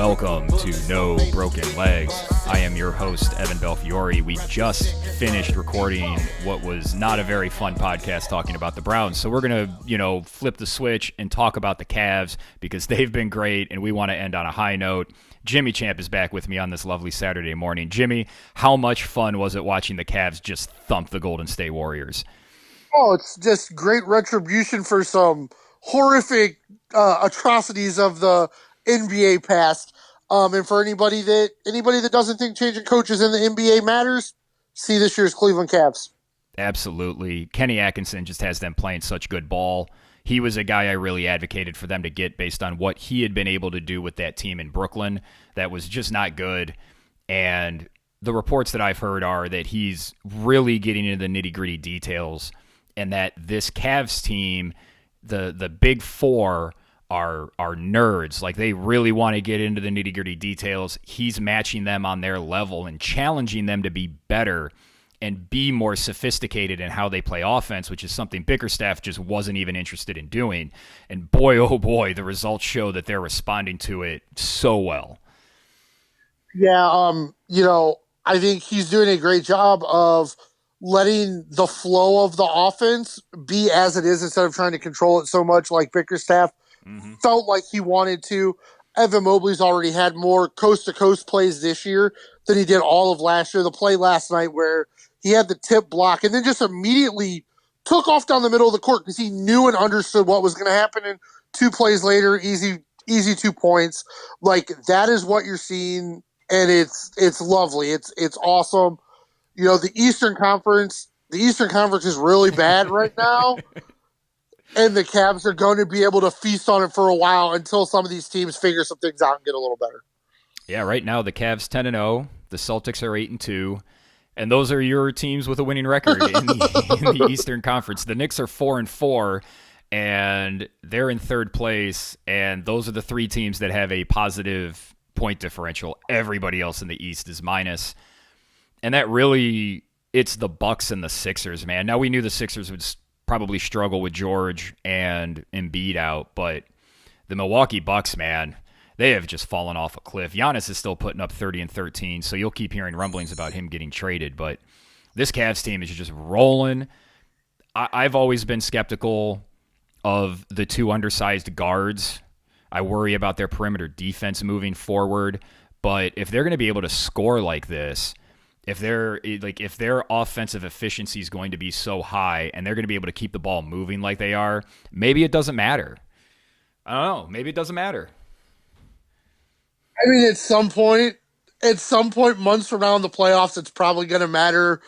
Welcome to No Broken Legs. I am your host, Evan Belfiore. We just finished recording what was not a very fun podcast talking about the Browns. So we're going to, flip the switch and talk about the Cavs because they've been great and we want to end on a high note. Jimmy Champ is back with me on this lovely Saturday morning. Jimmy, how much fun was it watching the Cavs just thump the Golden State Warriors? Oh, it's just great retribution for some horrific atrocities of the NBA past. And for anybody that doesn't think changing coaches in the NBA matters, see this year's Cleveland Cavs. Absolutely. Kenny Atkinson just has them playing such good ball. He was a guy I really advocated for them to get based on what he had been able to do with that team in Brooklyn that was just not good. And the reports that I've heard are that he's really getting into the nitty-gritty details and that this Cavs team, the big four, are nerds. Like, they really want to get into the nitty-gritty details. He's matching them on their level and challenging them to be better and be more sophisticated in how they play offense, which is something Bickerstaff just wasn't even interested in doing. And boy, oh boy, the results show that they're responding to it so well. Yeah, I think he's doing a great job of letting the flow of the offense be as it is instead of trying to control it so much like Bickerstaff felt like he wanted to. Evan Mobley's already had more coast-to-coast plays this year than he did all of last year. The play last night where he had the tip block and then just immediately took off down the middle of the court because he knew and understood what was going to happen. And 2 plays later, easy 2 points. Like, that is what you're seeing, and it's lovely. It's awesome. The Eastern Conference is really bad right now. And the Cavs are going to be able to feast on it for a while until some of these teams figure some things out and get a little better. Yeah, right now the Cavs 10-0, the Celtics are 8-2, and those are your teams with a winning record in the Eastern Conference. The Knicks are 4-4, and they're in third place, and those are the 3 teams that have a positive point differential. Everybody else in the East is minus, and that really, it's the Bucks and the Sixers, man. Now, we knew the Sixers would probably struggle with George and Embiid out, but the Milwaukee Bucks, man, they have just fallen off a cliff. Giannis is still putting up 30 and 13, so you'll keep hearing rumblings about him getting traded, but this Cavs team is just rolling. I've always been skeptical of the 2 undersized guards. I worry about their perimeter defense moving forward, but if they're going to be able to score like this, if their offensive efficiency is going to be so high and they're going to be able to keep the ball moving like they are, maybe it doesn't matter. I don't know. Maybe it doesn't matter. I mean, at some point, months from now in the playoffs, it's probably going to matter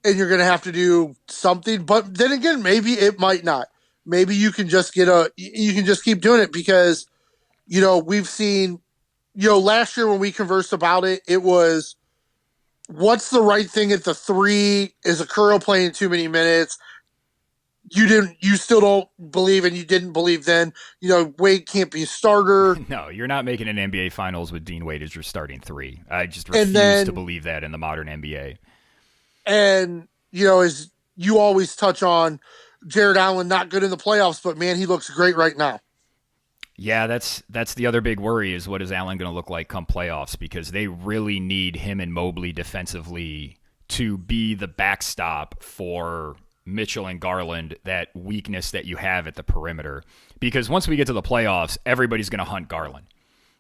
and you're going to have to do something. But then again, maybe it might not. Maybe you can just keep doing it because, we've seen, last year when we conversed about it, it was, what's the right thing at the 3? Is Okoro playing too many minutes? You still don't believe, and you didn't believe then. Wade can't be a starter. No, you're not making an NBA Finals with Dean Wade as your starting 3. I just refuse to believe that in the modern NBA. And, as you always touch on, Jared Allen not good in the playoffs, but man, he looks great right now. Yeah, that's the other big worry is what is Allen going to look like come playoffs, because they really need him and Mobley defensively to be the backstop for Mitchell and Garland, that weakness that you have at the perimeter. Because once we get to the playoffs, everybody's going to hunt Garland.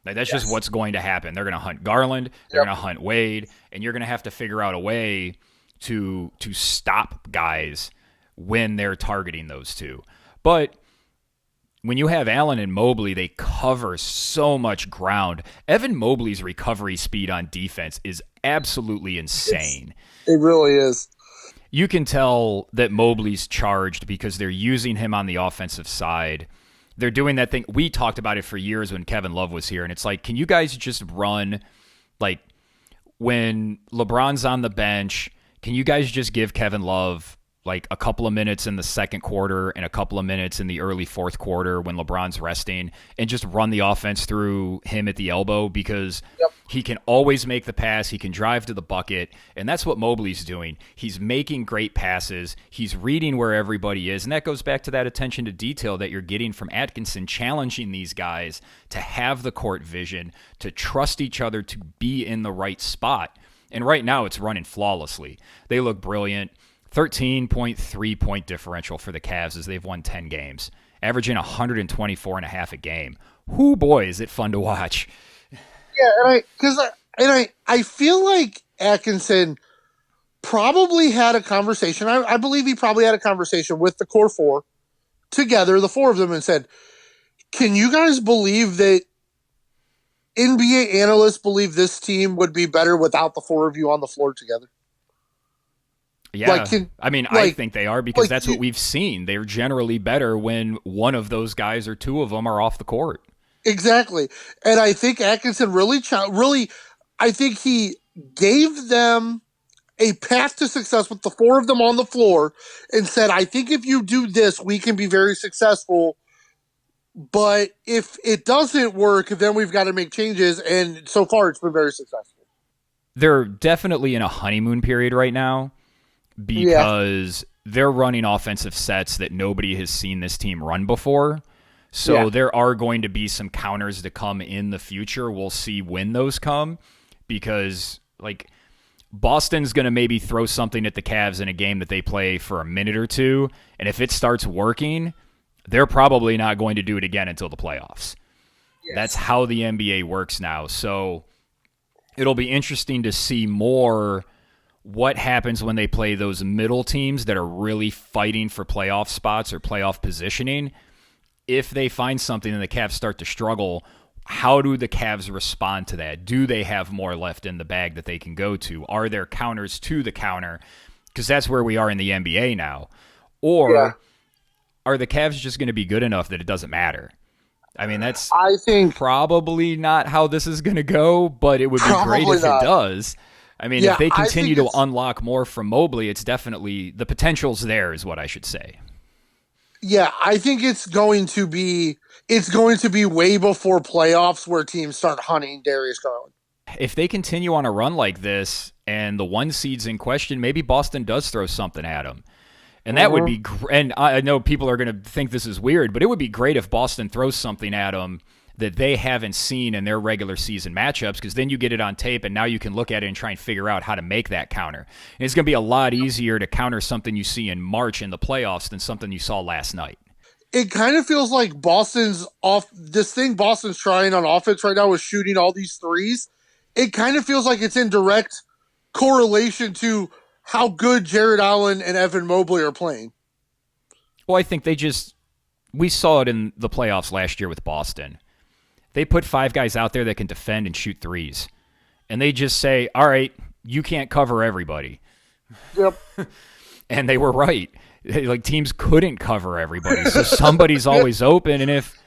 Like, that's just what's going to happen. They're going to hunt Garland, they're going to hunt Wade, and you're going to have to figure out a way to stop guys when they're targeting those 2. But when you have Allen and Mobley, they cover so much ground. Evan Mobley's recovery speed on defense is absolutely insane. It really is. You can tell that Mobley's charged because they're using him on the offensive side. They're doing that thing. We talked about it for years when Kevin Love was here, and it's like, can you guys just run, like, when LeBron's on the bench, can you guys just give Kevin Love like a couple of minutes in the second quarter and a couple of minutes in the early fourth quarter when LeBron's resting and just run the offense through him at the elbow? Because He can always make the pass. He can drive to the bucket. And that's what Mobley's doing. He's making great passes. He's reading where everybody is. And that goes back to that attention to detail that you're getting from Atkinson, challenging these guys to have the court vision, to trust each other, to be in the right spot. And right now it's running flawlessly. They look brilliant. 13.3 point differential for the Cavs as they've won 10 games, averaging 124.5 a game. Whoo, boy, is it fun to watch. Yeah, I feel like Atkinson probably had a conversation. I believe he probably had a conversation with the core four together, the four of them, and said, "Can you guys believe that NBA analysts believe this team would be better without the four of you on the floor together?" Yeah, I think they are because that's what we've seen. They're generally better when one of those guys or two of them are off the court. Exactly. And I think Atkinson really, I think he gave them a path to success with the four of them on the floor and said, I think if you do this, we can be very successful. But if it doesn't work, then we've got to make changes. And so far, it's been very successful. They're definitely in a honeymoon period right now because they're running offensive sets that nobody has seen this team run before. So there are going to be some counters to come in the future. We'll see when those come because, like, Boston's going to maybe throw something at the Cavs in a game that they play for a minute or two. And if it starts working, they're probably not going to do it again until the playoffs. Yes. That's how the NBA works now. So it'll be interesting to see more what happens when they play those middle teams that are really fighting for playoff spots or playoff positioning. If they find something and the Cavs start to struggle, how do the Cavs respond to that? Do they have more left in the bag that they can go to? Are there counters to the counter? Because that's where we are in the NBA now. Or are the Cavs just going to be good enough that it doesn't matter? I mean, I think probably not how this is going to go, but it would be great if it does. I mean, if they continue to unlock more from Mobley, it's definitely the potential's there is what I should say. Yeah, I think it's going to be way before playoffs where teams start hunting Darius Garland. If they continue on a run like this and the one seed's in question, maybe Boston does throw something at them. And that would be and I know people are going to think this is weird, but it would be great if Boston throws something at them that they haven't seen in their regular season matchups, because then you get it on tape and now you can look at it and try and figure out how to make that counter. And it's going to be a lot easier to counter something you see in March in the playoffs than something you saw last night. It kind of feels like Boston's trying on offense right now is shooting all these threes. It kind of feels like it's in direct correlation to how good Jared Allen and Evan Mobley are playing. Well, I think we saw it in the playoffs last year with Boston. They put 5 guys out there that can defend and shoot threes. And they just say, all right, you can't cover everybody. Yep. And they were right. Like, teams couldn't cover everybody. So somebody's always open. And if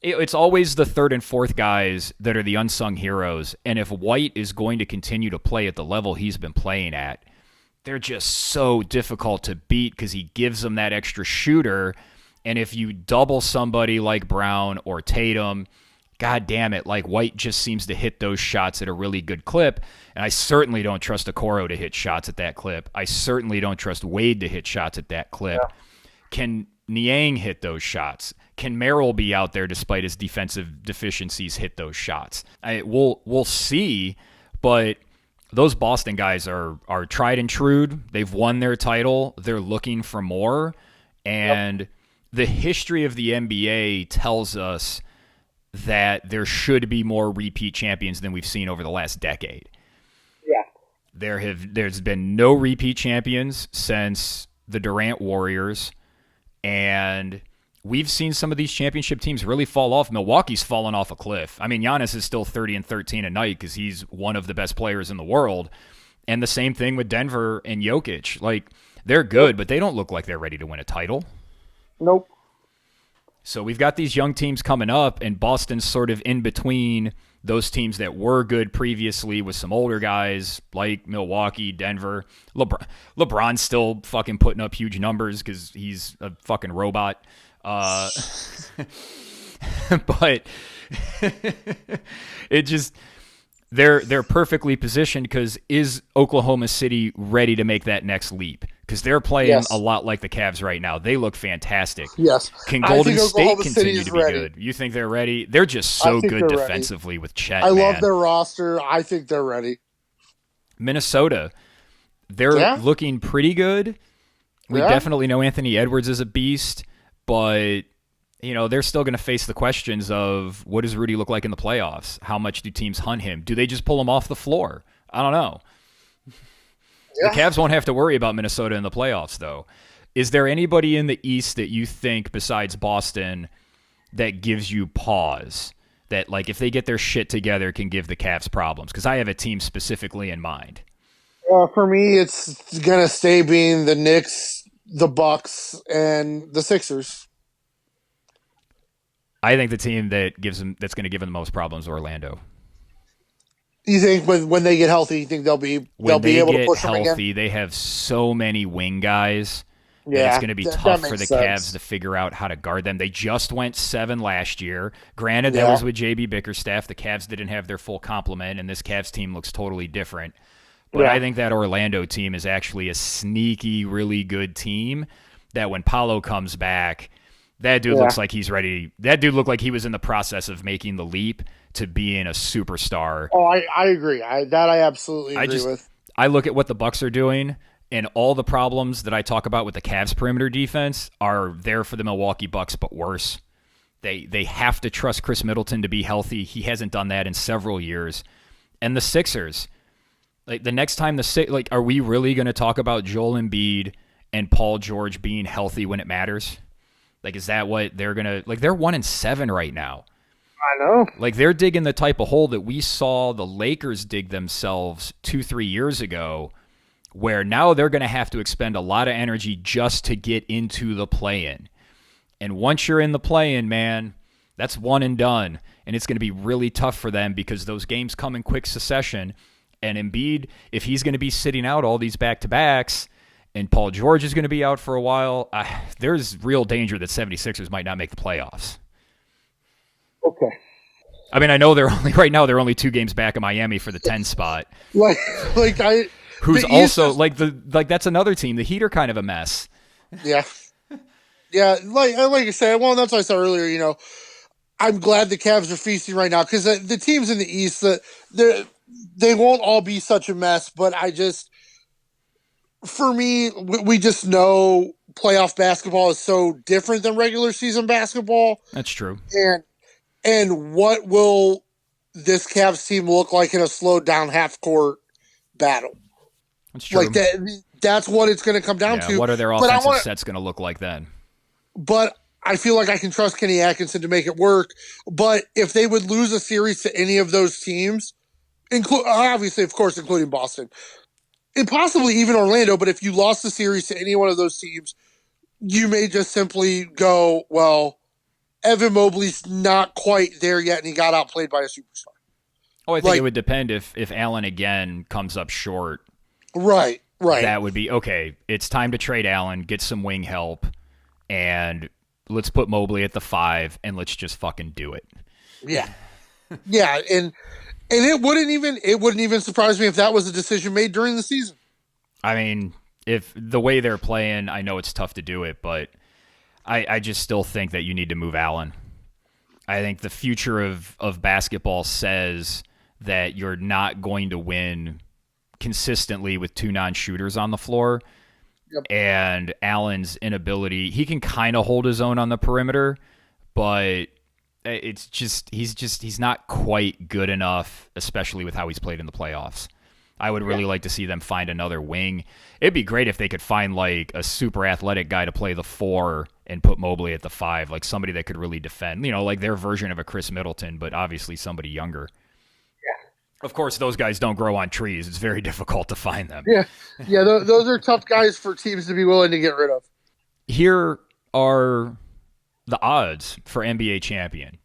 it's always the third and fourth guys that are the unsung heroes. And if White is going to continue to play at the level he's been playing at, they're just so difficult to beat because he gives them that extra shooter. And if you double somebody like Brown or Tatum, God damn it, like White just seems to hit those shots at a really good clip. And I certainly don't trust Okoro to hit shots at that clip. I certainly don't trust Wade to hit shots at that clip. Yeah. Can Niang hit those shots? Can Merrill be out there despite his defensive deficiencies hit those shots? We'll see, but those Boston guys are tried and true. They've won their title. They're looking for more. And the history of the NBA tells us that there should be more repeat champions than we've seen over the last decade. Yeah. There's been no repeat champions since the Durant Warriors, and we've seen some of these championship teams really fall off. Milwaukee's fallen off a cliff. I mean, Giannis is still 30-13 a night because he's one of the best players in the world. And the same thing with Denver and Jokic. Like, they're good, but they don't look like they're ready to win a title. Nope. So we've got these young teams coming up, and Boston's sort of in between those teams that were good previously with some older guys like Milwaukee, Denver. LeBron's still fucking putting up huge numbers because he's a fucking robot. But it just they're perfectly positioned because is Oklahoma City ready to make that next leap? Because they're playing a lot like the Cavs right now. They look fantastic. Yes. Can Golden State continue to be ready. good? You think they're ready? They're just so good defensively with Chet. I love their roster. I think they're ready. Minnesota, they're looking pretty good. We definitely know Anthony Edwards is a beast, but they're still going to face the questions of what does Rudy look like in the playoffs? How much do teams hunt him? Do they just pull him off the floor? I don't know. The Cavs won't have to worry about Minnesota in the playoffs, though. Is there anybody in the East that you think, besides Boston, that gives you pause? That, like, if they get their shit together, can give the Cavs problems? Because I have a team specifically in mind. For me, it's going to stay being the Knicks, the Bucks, and the Sixers. I think the team that's going to give them the most problems is Orlando. You think when they get healthy, you think they'll be able to push them again? Healthy, they have so many wing guys. Yeah, it's going to be tough for the Cavs to figure out how to guard them. They just went 7 last year. Granted, that was with JB Bickerstaff. The Cavs didn't have their full complement, and this Cavs team looks totally different. But I think that Orlando team is actually a sneaky, really good team that when Paolo comes back, that dude looks like he's ready. That dude looked like he was in the process of making the leap to being a superstar. Oh, I agree. I absolutely agree with. I look at what the Bucks are doing, and all the problems that I talk about with the Cavs perimeter defense are there for the Milwaukee Bucks, but worse. They have to trust Chris Middleton to be healthy. He hasn't done that in several years. And the Sixers, like the next time are we really going to talk about Joel Embiid and Paul George being healthy when it matters? Like, is that what they're going to... Like, they're 1-7 right now. I know. Like, they're digging the type of hole that we saw the Lakers dig themselves 2-3 years ago, where now they're going to have to expend a lot of energy just to get into the play-in. And once you're in the play-in, man, that's one and done. And it's going to be really tough for them because those games come in quick succession. And Embiid, if he's going to be sitting out all these back-to-backs, and Paul George is going to be out for a while, there's real danger that 76ers might not make the playoffs. Okay. I mean, I know they're only 2 games back of Miami for the 10 spot. Who's also that's another team. The Heat are kind of a mess. Yeah. Yeah, like I said, well, that's what I said earlier, I'm glad the Cavs are feasting right now because the teams in the East, they won't all be such a mess, but for me, we just know playoff basketball is so different than regular season basketball. That's true. And what will this Cavs team look like in a slowed down half court battle? That's true. Like that's what it's going to come down to. What are their offensive sets going to look like then? But I feel like I can trust Kenny Atkinson to make it work. But if they would lose a series to any of those teams, obviously, of course, including Boston, and possibly even Orlando, but if you lost the series to any one of those teams, you may just simply go, well, Evan Mobley's not quite there yet, and he got outplayed by a superstar. Oh, I think it would depend if Allen again comes up short. Right. That would be, okay, it's time to trade Allen, get some wing help, and let's put Mobley at the 5, and let's just fucking do it. Yeah. Yeah, and it wouldn't even surprise me if that was a decision made during the season. I mean, if the way they're playing, I know it's tough to do it, but I just still think that you need to move Allen. I think the future of basketball says that you're not going to win consistently with 2 non-shooters on the floor. Yep. And Allen's inability, he can kind of hold his own on the perimeter, but it's just he's not quite good enough, especially with how he's played in the playoffs. I would really like to see them find another wing. It'd be great if they could find like a super athletic guy to play the 4 and put Mobley at the 5, like somebody that could really defend, like their version of a Chris Middleton, but obviously somebody younger. Yeah. Of course, those guys don't grow on trees. It's very difficult to find them. Yeah. Yeah, those are tough guys for teams to be willing to get rid of. Here are the odds for NBA champion.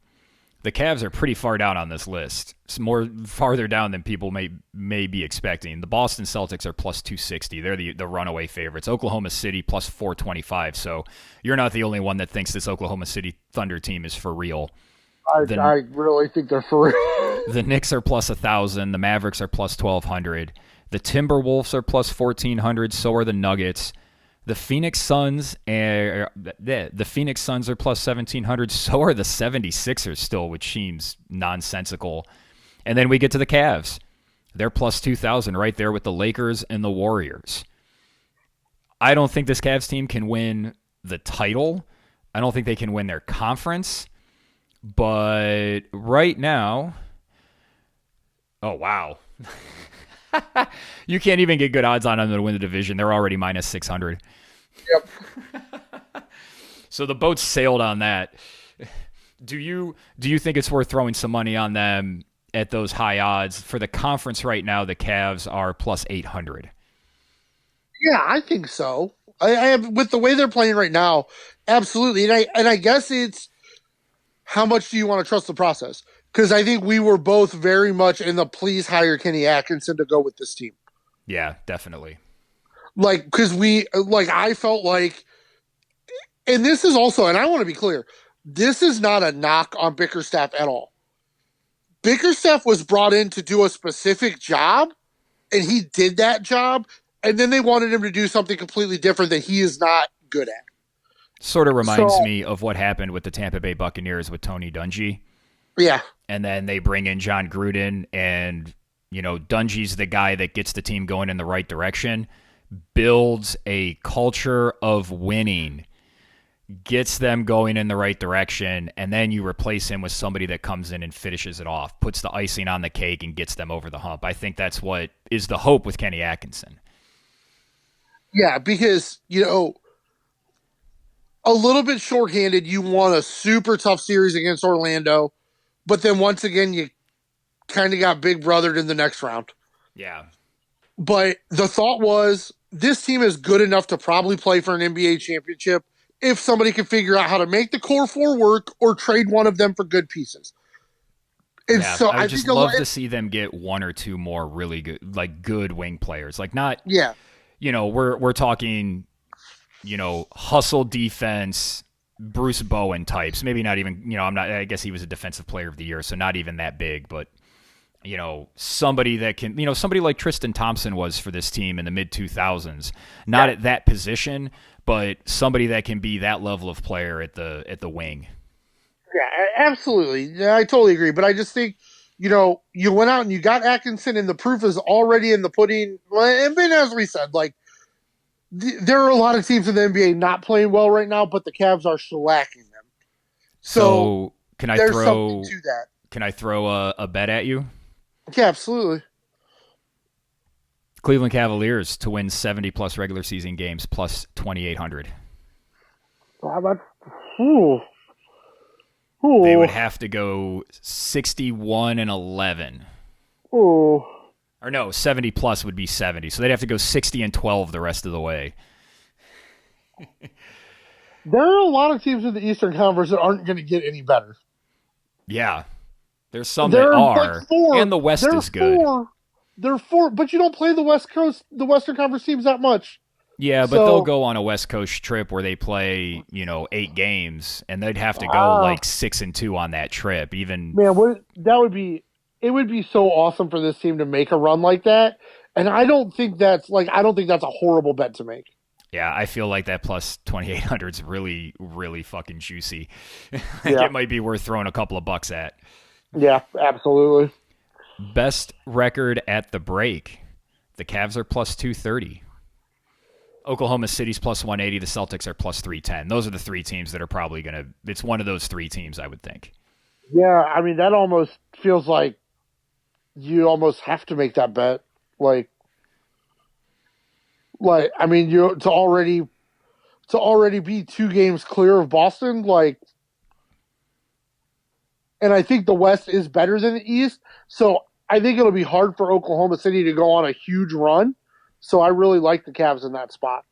The Cavs are pretty far down on this list. It's more farther down than people may be expecting. The Boston Celtics are plus 260. They're the runaway favorites. Oklahoma City plus 425. So you're not the only one that thinks this Oklahoma City Thunder team is for real. I really think they're for real. The Knicks are plus 1,000. The Mavericks are plus 1,200. The Timberwolves are plus 1,400. So are the Nuggets. The Phoenix Suns are plus 1,700. So are the 76ers still, which seems nonsensical. And then we get to the Cavs. They're plus 2,000 right there with the Lakers and the Warriors. I don't think this Cavs team can win the title. I don't think they can win their conference. But right now, oh, wow. You can't even get good odds on them to win the division. They're already minus 600. Yep. So the boat sailed on that. Do you think it's worth throwing some money on them at those high odds? For the conference right now, the Cavs are plus 800. Yeah, I think so. I have, with the way they're playing right now, absolutely. And I guess it's how much do you want to trust the process? Because I think we were both very much in the please hire Kenny Atkinson to go with this team. Yeah, definitely. Like, because I felt like, and this is also, and I want to be clear, this is not a knock on Bickerstaff at all. Bickerstaff was brought in to do a specific job, and he did that job, and then they wanted him to do something completely different that he is not good at. Sort of reminds me of what happened with the Tampa Bay Buccaneers with Tony Dungy. Yeah. And then they bring in John Gruden, and, Dungy's the guy that gets the team going in the right direction, builds a culture of winning, gets them going in the right direction, and then you replace him with somebody that comes in and finishes it off, puts the icing on the cake, and gets them over the hump. I think that's what is the hope with Kenny Atkinson. Yeah, because, a little bit shorthanded, you won a super tough series against Orlando, but then once again, you kind of got big brothered in the next round. Yeah. But the thought was, this team is good enough to probably play for an NBA championship if somebody can figure out how to make the core four work or trade one of them for good pieces. And yeah, so I would just love to see them get one or two more really good wing players. Like, not, we're talking, hustle defense, Bruce Bowen types. Maybe not even, I guess he was a defensive player of the year, so not even that big, but, somebody that can, somebody like Tristan Thompson was for this team in the mid 2000s, not at that position, but somebody that can be that level of player at the wing. Yeah, absolutely. Yeah, I totally agree. But I just think, you went out and you got Atkinson, and the proof is already in the pudding. And as we said, there are a lot of teams in the NBA not playing well right now, but the Cavs are shellacking them. So can I there's something to that. Can I throw a bet at you? Yeah, absolutely. Cleveland Cavaliers to win 70-plus regular season games, plus 2,800. Wow, They would have to go 61-11. Ooh. Or no, 70-plus would be 70. So they'd have to go 60-12 the rest of the way. There are a lot of teams in the Eastern Conference that aren't going to get any better. Yeah. There's some that are. And the West is good. They're four, but you don't play the Western Conference teams that much. Yeah, but they'll go on a West Coast trip where they play, 8 games, and they'd have to go 6-2 on that trip. Even it would be so awesome for this team to make a run like that. And I don't think that's a horrible bet to make. Yeah, I feel like that plus 2,800 is really, really fucking juicy. It might be worth throwing a couple of bucks at. Yeah, absolutely. Best record at the break. The Cavs are plus 230. Oklahoma City's plus 180. The Celtics are plus 310. Those are the three teams that are probably going to – it's one of those three teams, I would think. Yeah, I mean, that almost feels like you almost have to make that bet. I mean, to already be 2 games clear of Boston, and I think the West is better than the East, so I think it'll be hard for Oklahoma City to go on a huge run. So I really like the Cavs in that spot.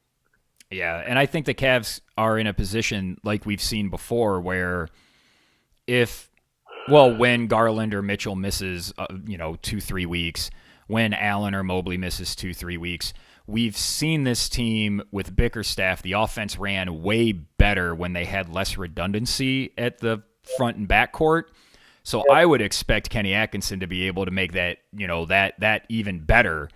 Yeah, and I think the Cavs are in a position like we've seen before where when Garland or Mitchell misses, 2-3 weeks, when Allen or Mobley misses 2-3 weeks, we've seen this team with Bickerstaff, the offense ran way better when they had less redundancy at the front and back court. So I would expect Kenny Atkinson to be able to make that, that even better.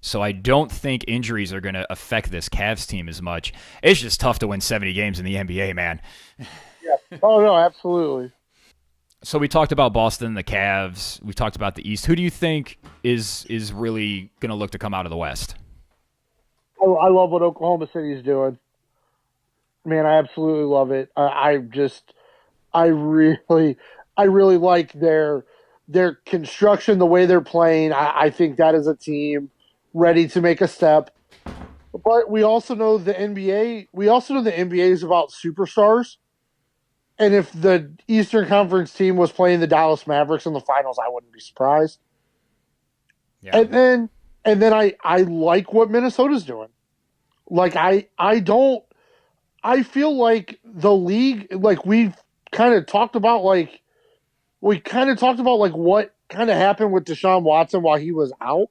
So I don't think injuries are going to affect this Cavs team as much. It's just tough to win 70 games in the NBA, man. Yeah. Oh no, absolutely. So we talked about Boston, the Cavs. We talked about the East. Who do you think is really going to look to come out of the West? I love what Oklahoma City is doing. Man, I absolutely love it. I really, I really like their construction, the way they're playing. I think that is a team ready to make a step. But we also know the NBA. We also know the NBA is about superstars. And if the Eastern Conference team was playing the Dallas Mavericks in the finals, I wouldn't be surprised. Yeah. And then I like what Minnesota's doing. Like I feel like the league, like we kind of talked about like what kind of happened with Deshaun Watson while he was out.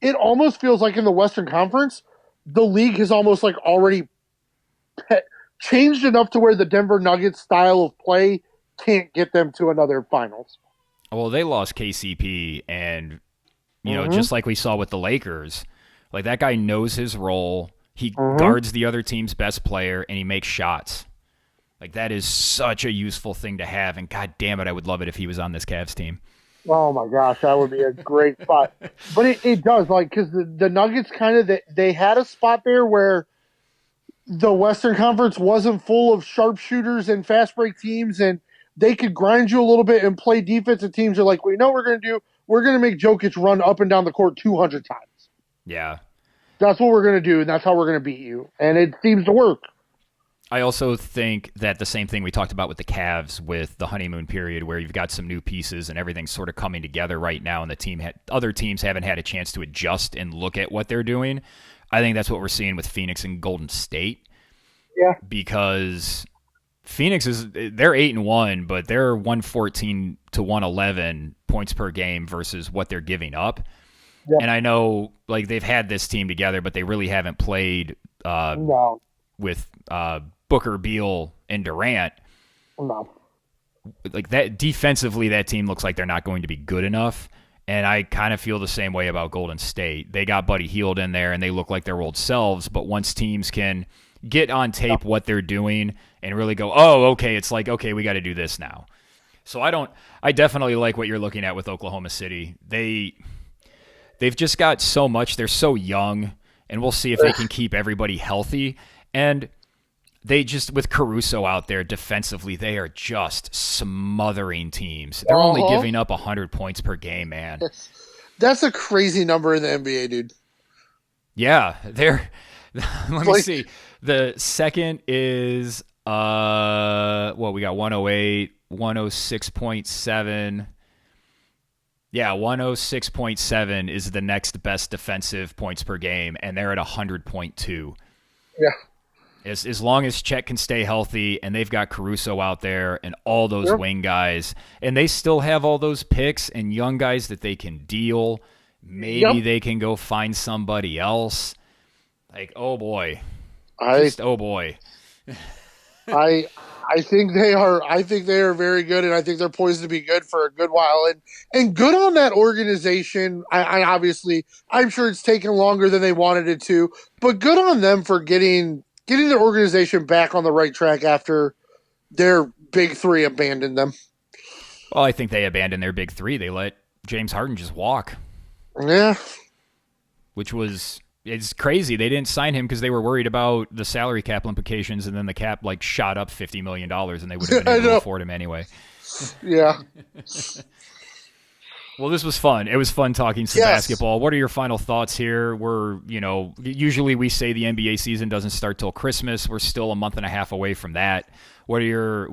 It almost feels like in the Western Conference, the league has almost like already changed enough to where the Denver Nuggets style of play can't get them to another finals. Well, they lost KCP, and just like we saw with the Lakers, like that guy knows his role. He guards the other team's best player, and he makes shots. Like that is such a useful thing to have, and god damn it, I would love it if he was on this Cavs team. Oh my gosh, that would be a great spot. But it does, like, because the Nuggets kind of they had a spot there where the Western Conference wasn't full of sharpshooters and fast break teams, and they could grind you a little bit and play defensive teams. Are like, we know what we're going to do. We're going to make Jokic run up and down the court 200 times. Yeah. That's what we're going to do, and that's how we're going to beat you. And it seems to work. I also think that the same thing we talked about with the Cavs with the honeymoon period where you've got some new pieces and everything's sort of coming together right now and other teams haven't had a chance to adjust and look at what they're doing. I think that's what we're seeing with Phoenix and Golden State. Yeah. Because Phoenix they're 8-1, but they're 114 to 111 points per game versus what they're giving up. Yeah. And I know like they've had this team together, but they really haven't played with Booker, Beal, and Durant. No. Like that defensively, that team looks like they're not going to be good enough. And I kind of feel the same way about Golden State. They got Buddy Hield in there, and they look like their old selves. But once teams can get on tape what they're doing and really go, oh, okay, it's like, okay, we got to do this now. So I definitely like what you're looking at with Oklahoma City. They've just got so much. They're so young, and we'll see if they can keep everybody healthy. And they just, with Caruso out there defensively, they are just smothering teams. They're only giving up 100 points per game, man. That's a crazy number in the NBA, dude. Yeah, let me see. The second is, we got 108, 106.7. Yeah, 106.7 is the next best defensive points per game, and they're at 100.2. Yeah. As long as Chet can stay healthy and they've got Caruso out there and all those wing guys, and they still have all those picks and young guys that they can deal, maybe they can go find somebody else. Like, oh boy. Oh boy. I think they are. I think they are very good, and I think they're poised to be good for a good while. And good on that organization. I obviously, I'm sure it's taken longer than they wanted it to, but good on them for getting their organization back on the right track after their big three abandoned them. Well, I think they abandoned their big three. They let James Harden just walk. Yeah. It's crazy. They didn't sign him because they were worried about the salary cap implications, and then the cap shot up $50 million, and they would have been able to afford him anyway. Yeah. Well, this was fun. It was fun talking some basketball. What are your final thoughts here? Usually we say the NBA season doesn't start till Christmas. We're still a month and a half away from that. What are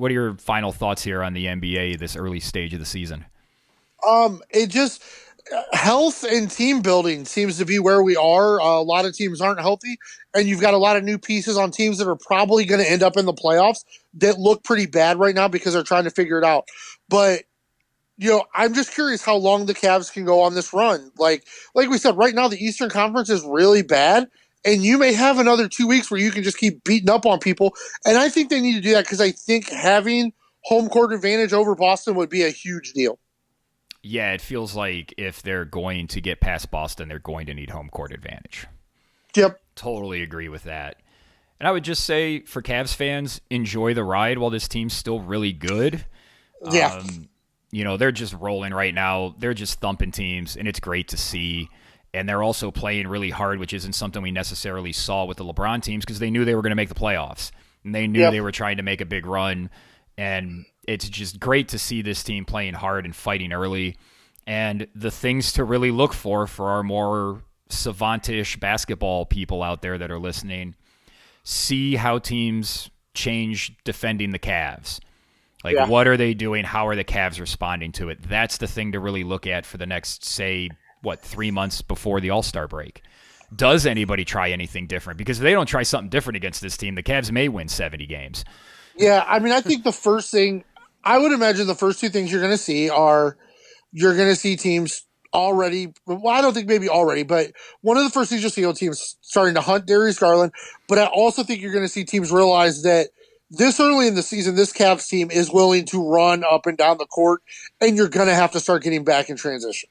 your final thoughts here on the NBA this early stage of the season? It just health and team building seems to be where we are. A lot of teams aren't healthy, and you've got a lot of new pieces on teams that are probably going to end up in the playoffs that look pretty bad right now because they're trying to figure it out. But I'm just curious how long the Cavs can go on this run. Like we said, right now the Eastern Conference is really bad, and you may have another 2 weeks where you can just keep beating up on people. And I think they need to do that because I think having home court advantage over Boston would be a huge deal. Yeah, it feels like if they're going to get past Boston, they're going to need home court advantage. Yep. Totally agree with that. And I would just say for Cavs fans, enjoy the ride while this team's still really good. Yeah. They're just rolling right now. They're just thumping teams, and it's great to see. And they're also playing really hard, which isn't something we necessarily saw with the LeBron teams because they knew they were going to make the playoffs. And they knew they were trying to make a big run. And it's just great to see this team playing hard and fighting early. And the things to really look for our more savantish basketball people out there that are listening, see how teams change defending the Cavs. What are they doing? How are the Cavs responding to it? That's the thing to really look at for the next, 3 months before the All-Star break. Does anybody try anything different? Because if they don't try something different against this team, the Cavs may win 70 games. Yeah, I mean, I think the first thing, I would imagine the first two things you're going to see are you're going to see teams already, well, I don't think maybe already, but one of the first things you'll see teams starting to hunt Darius Garland. But I also think you're going to see teams realize that this early in the season, this Cavs team is willing to run up and down the court, and you're going to have to start getting back in transition.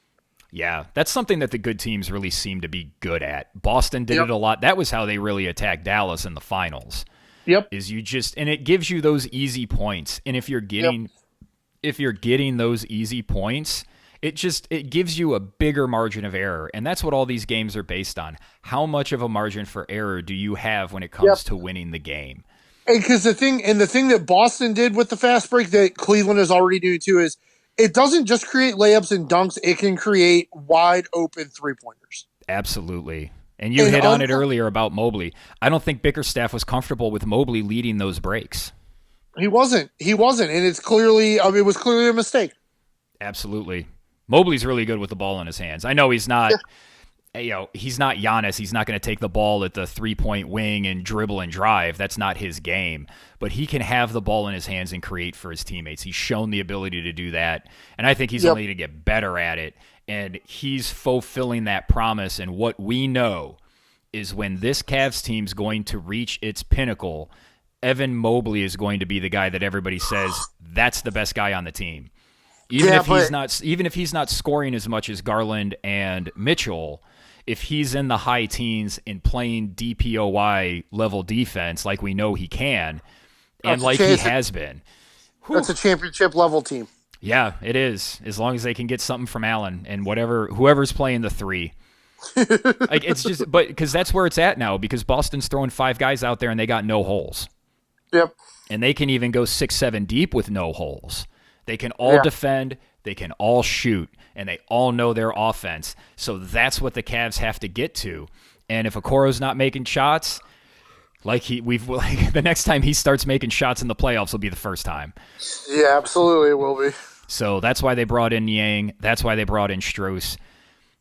Yeah, that's something that the good teams really seem to be good at. Boston did it a lot. That was how they really attacked Dallas in the finals. Yep. And it gives you those easy points. And if you're getting those easy points, it gives you a bigger margin of error. And that's what all these games are based on. How much of a margin for error do you have when it comes to winning the game? Because the thing that Boston did with the fast break that Cleveland is already doing too is it doesn't just create layups and dunks, it can create wide open 3-pointers. Absolutely. And you hit on it earlier about Mobley. I don't think Bickerstaff was comfortable with Mobley leading those breaks. He wasn't. And it was clearly a mistake. Absolutely. Mobley's really good with the ball in his hands. I know he's not he's not Giannis. He's not going to take the ball at the 3-point wing and dribble and drive. That's not his game. But he can have the ball in his hands and create for his teammates. He's shown the ability to do that. And I think he's only going to get better at it. And he's fulfilling that promise. And what we know is when this Cavs team's going to reach its pinnacle, Evan Mobley is going to be the guy that everybody says that's the best guy on the team. Even if he's not scoring as much as Garland and Mitchell, if he's in the high teens and playing DPOY level defense like we know he can, and like he has been. That's a championship level team. Yeah, it is. As long as they can get something from Allen and whoever's playing the 3. It's just, but because that's where it's at now, because Boston's throwing 5 guys out there and they got no holes. Yep. And they can even go 6-7 deep with no holes. They can all defend, they can all shoot, and they all know their offense. So that's what the Cavs have to get to. And if Okoro's not making shots, the next time he starts making shots in the playoffs will be the first time. Yeah, absolutely it will be. So that's why they brought in Yang. That's why they brought in Strus.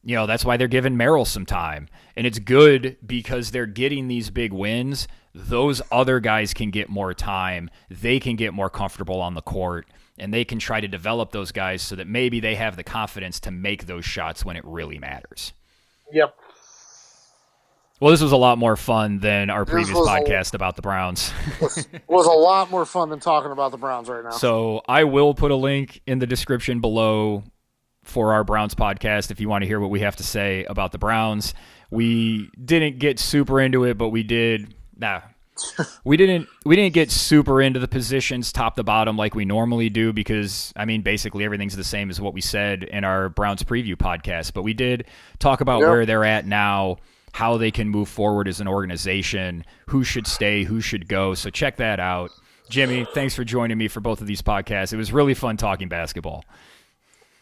That's why they're giving Merrill some time. And it's good because they're getting these big wins. Those other guys can get more time. They can get more comfortable on the court. And they can try to develop those guys so that maybe they have the confidence to make those shots when it really matters. Yep. Well, this was a lot more fun than our previous podcast about the Browns. Was a lot more fun than talking about the Browns right now. So I will put a link in the description below for our Browns podcast if you want to hear what we have to say about the Browns. We didn't get super into it, but we did. We didn't get super into the positions top to bottom like we normally do because, basically everything's the same as what we said in our Browns preview podcast. But we did talk about where they're at now, how they can move forward as an organization, who should stay, who should go. So check that out. Jimmy, thanks for joining me for both of these podcasts. It was really fun talking basketball.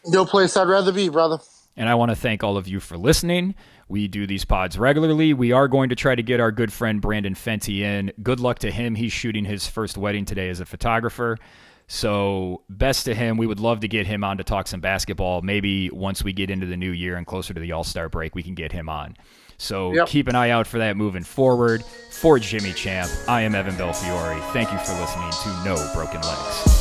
No place I'd rather be, brother. And I want to thank all of you for listening. We do these pods regularly. We are going to try to get our good friend Brandon Fenty in. Good luck to him. He's shooting his first wedding today as a photographer. So best to him. We would love to get him on to talk some basketball. Maybe once we get into the new year and closer to the All-Star break, we can get him on. So keep an eye out for that moving forward. For Jimmy Champ, I am Evan Belfiore. Thank you for listening to No Broken Legs.